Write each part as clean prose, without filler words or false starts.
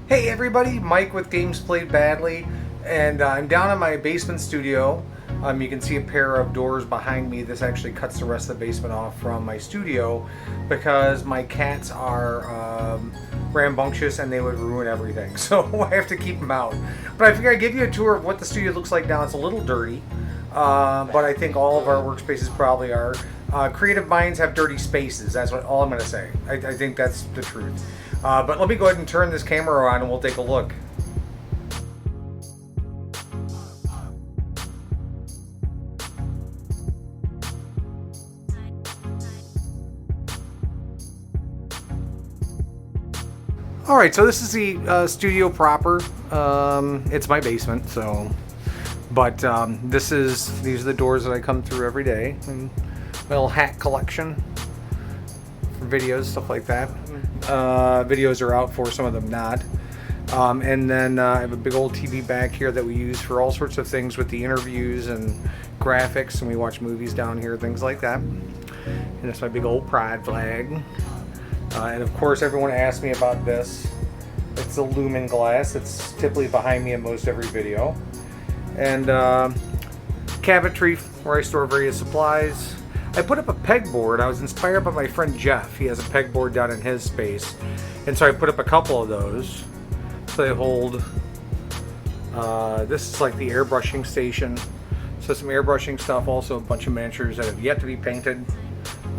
Hey everybody, Mike with Games Played Badly, and I'm down in my basement studio. You can see a pair of doors behind me. This actually cuts the rest of the basement off from my studio because my cats are rambunctious and they would ruin everything. So I have to keep them out. But I figure I'd give you a tour of what the studio looks like now. It's a little dirty, but I think all of our workspaces probably are. Creative minds have dirty spaces. That's all I'm going to say. I think that's the truth. But let me go ahead and turn this camera on and we'll take a look. Alright, so this is the studio proper. It's my basement, so... But these are the doors that I come through every day. And my little hat collection for videos, stuff like that. Videos are out for some of them not. And then I have a big old TV back here that we use for all sorts of things with the interviews and graphics, and we watch movies down here, things like that. And that's my big old pride flag. And of course everyone asks me about this. It's a lumen glass. It's typically behind me in most every video. And cabinetry where I store various supplies. I put up a pegboard. I was inspired by my friend Jeff. He has a pegboard down in his space. And so I put up a couple of those. So they hold, this is like the airbrushing station. So some airbrushing stuff, also a bunch of miniatures that have yet to be painted.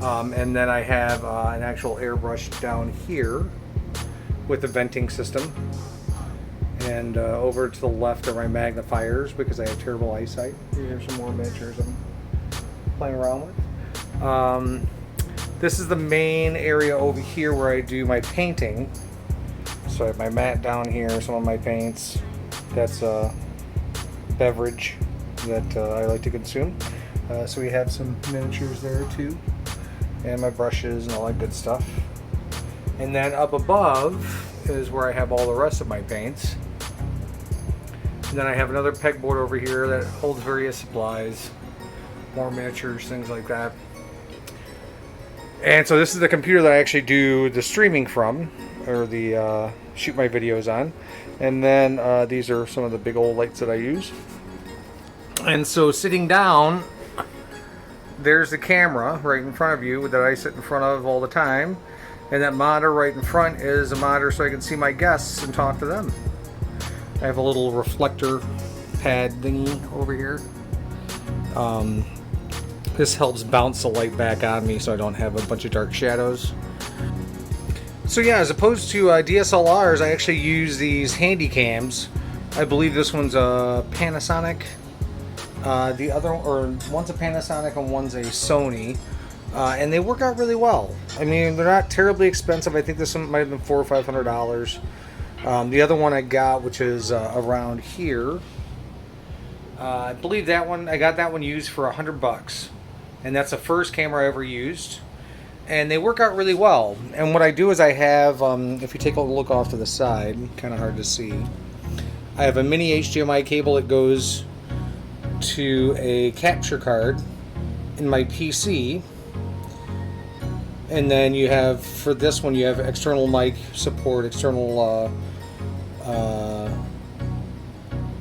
And then I have an actual airbrush down here with a venting system. And over to the left are my magnifiers because I have terrible eyesight. Here's some more miniatures I'm playing around with. This is the main area over here where I do my painting. So I have my mat down here, some of my paints. That's a beverage that I like to consume. So we have some miniatures there too. And my brushes and all that good stuff. And then up above is where I have all the rest of my paints. And then I have another pegboard over here that holds various supplies, more miniatures, things like that. And so this is the computer that I actually do the streaming from, or the shoot my videos on. And then these are some of the big old lights that I use. And so sitting down, there's the camera right in front of you that I sit in front of all the time. And that monitor right in front is a monitor so I can see my guests and talk to them. I have a little reflector pad thingy over here. This helps bounce the light back on me so I don't have a bunch of dark shadows. So yeah, as opposed to DSLRs, I actually use these handy cams. I believe this one's a Panasonic. The other, or one's a Panasonic and one's a Sony. And they work out really well. I mean, they're not terribly expensive. I think this one might have been $400 or $500. The other one I got, which is around here, I believe that one, I got that one used for $100. And that's the first camera I ever used. And they work out really well. And what I do is I have, if you take a look off to the side, kind of hard to see, I have a mini HDMI cable that goes to a capture card in my PC. And then you have, for this one, you have external mic support, external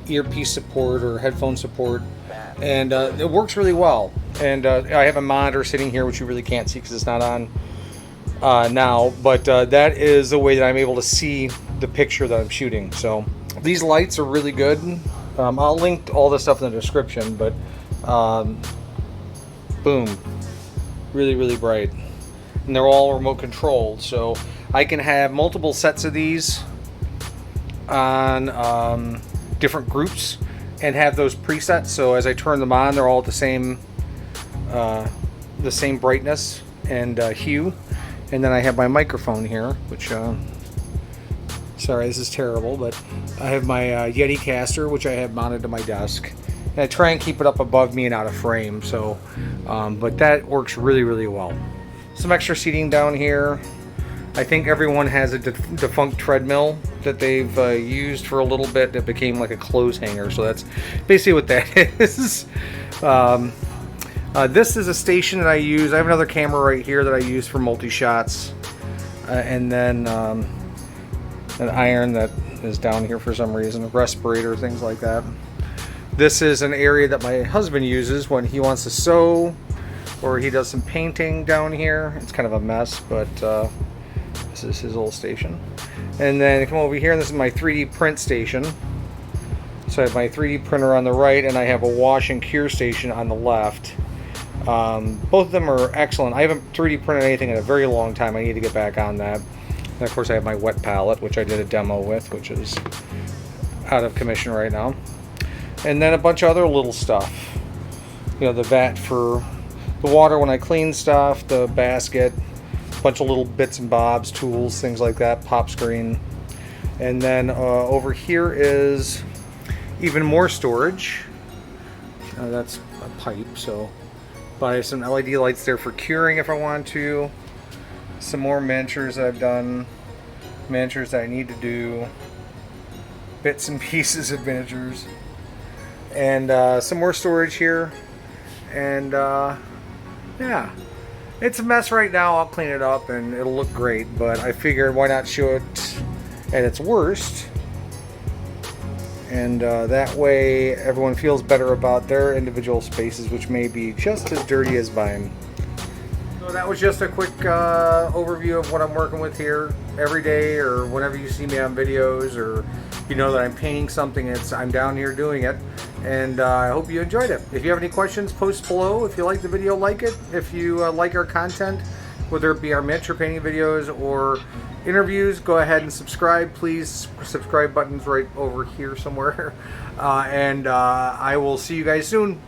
earpiece support or headphone support. And it works really well. And I have a monitor sitting here, which you really can't see because it's not on now. But that is the way that I'm able to see the picture that I'm shooting. So these lights are really good. I'll link all this stuff in the description. But boom, really, really bright. And they're all remote controlled. So I can have multiple sets of these on different groups and have those presets, so as I turn them on, they're all the same brightness and hue. And then I have my microphone here, which sorry, this is terrible, but I have my Yeti caster, which I have mounted to my desk, and I try and keep it up above me and out of frame. So but that works really, really well. Some extra seating down here. I think everyone has a defunct treadmill that they've used for a little bit that became like a clothes hanger. So that's basically what that is. This is a station that I use. I have another camera right here that I use for multi-shots. And then an iron that is down here for some reason, a respirator, things like that. This is an area that my husband uses when he wants to sew or he does some painting down here. It's kind of a mess, but this is his little station. And then come over here, and this is my 3D print station. So I have my 3D printer on the right, and I have a wash and cure station on the left. Both of them are excellent. I haven't 3D printed anything in a very long time. I need to get back on that. And of course I have my wet palette, which I did a demo with, which is out of commission right now. And then a bunch of other little stuff. You know, the vat for the water when I clean stuff, the basket, a bunch of little bits and bobs, tools, things like that, pop screen. And then over here is even more storage. That's a pipe, so buy some LED lights there for curing if I want to. Some more miniatures that I've done, miniatures that I need to do, bits and pieces of miniatures, and some more storage here. And yeah, it's a mess right now. I'll clean it up and it'll look great, but I figured why not show it at its worst, and that way everyone feels better about their individual spaces, which may be just as dirty as mine. So that was just a quick overview of what I'm working with here every day, or whenever you see me on videos, or you know that I'm painting something, I'm down here doing it. And I hope you enjoyed it. If you have any questions, post below. If you like the video, like it. If you like our content, whether it be our miniature painting videos or interviews, go ahead and subscribe. Please, subscribe button's right over here somewhere. And I will see you guys soon.